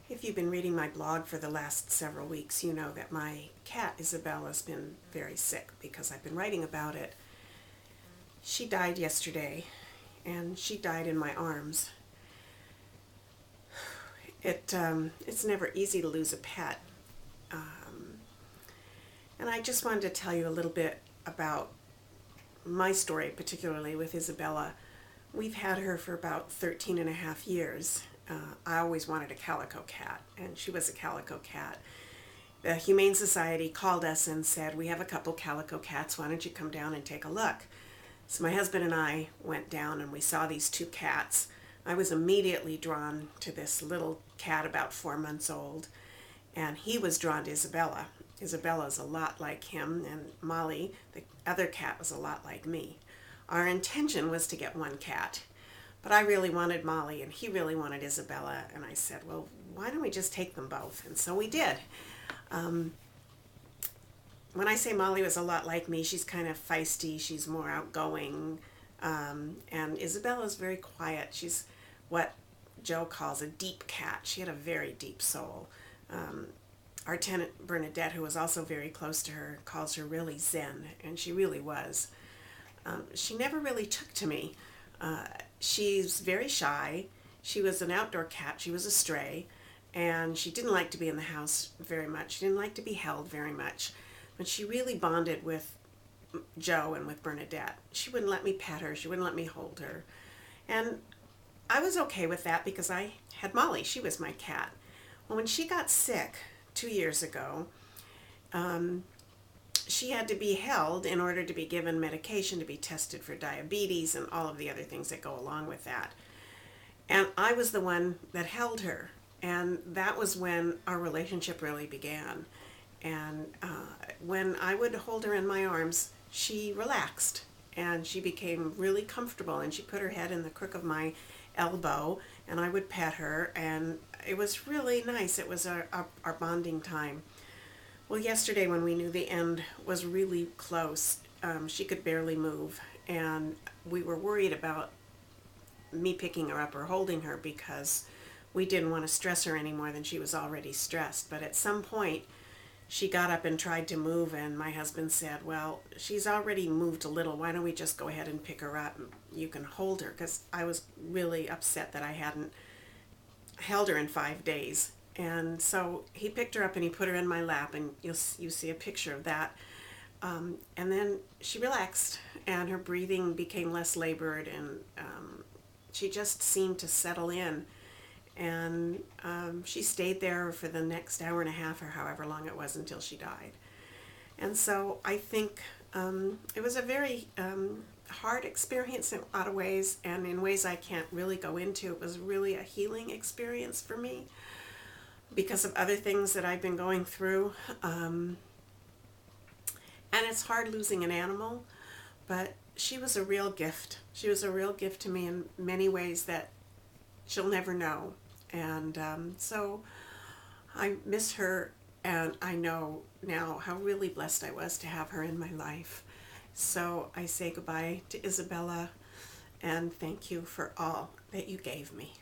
If you've been reading my blog for the last several weeks, you know that my cat Isabella's been very sick because I've been writing about it. She died yesterday, and she died in my arms. It's never easy to lose a pet, and I just wanted to tell you a little bit about my story, particularly with Isabella. We've had her for about 13 and a half years. I always wanted a calico cat, and she was a calico cat. The Humane Society called us and said, "We have a couple calico cats, why don't you come down and take a look?" So my husband and I went down and we saw these two cats. I was immediately drawn to this little cat about 4 months old, and he was drawn to Isabella. Isabella's a lot like him, and Molly, the other cat, was a lot like me. Our intention was to get one cat, but I really wanted Molly and he really wanted Isabella, and I said, well, why don't we just take them both? And so we did. When I say Molly was a lot like me, she's kind of feisty, she's more outgoing, and Isabella's very quiet. She's what Joe calls a deep cat. She had a very deep soul. Our tenant Bernadette, who was also very close to her, calls her really zen, and she really was. She never really took to me. She's very shy. She was an outdoor cat. She was a stray, and she didn't like to be in the house very much. She didn't like to be held very much. But she really bonded with Joe and with Bernadette. She wouldn't let me pet her. She wouldn't let me hold her. And I was okay with that because I had Molly. She was my cat. Well, when she got sick 2 years ago, she had to be held in order to be given medication, to be tested for diabetes and all of the other things that go along with that. And I was the one that held her. And that was when our relationship really began. And when I would hold her in my arms, she relaxed and she became really comfortable, and she put her head in the crook of my elbow and I would pet her, and it was really nice. It was our bonding time. Well, yesterday when we knew the end was really close, she could barely move, and we were worried about me picking her up or holding her because we didn't want to stress her any more than she was already stressed. But at some point she got up and tried to move, and my husband said, well, she's already moved a little. Why don't we just go ahead and pick her up and you can hold her? Because I was really upset that I hadn't held her in 5 days. And so he picked her up and he put her in my lap, and you see a picture of that. And then she relaxed and her breathing became less labored, and she just seemed to settle in. And she stayed there for the next hour and a half or however long it was until she died. And so I think it was a very hard experience in a lot of ways, and in ways I can't really go into. It was really a healing experience for me because of other things that I've been going through. And it's hard losing an animal, but she was a real gift. She was a real gift to me in many ways that she'll never know. And so I miss her, and I know now how really blessed I was to have her in my life. So I say goodbye to Isabella, and thank you for all that you gave me.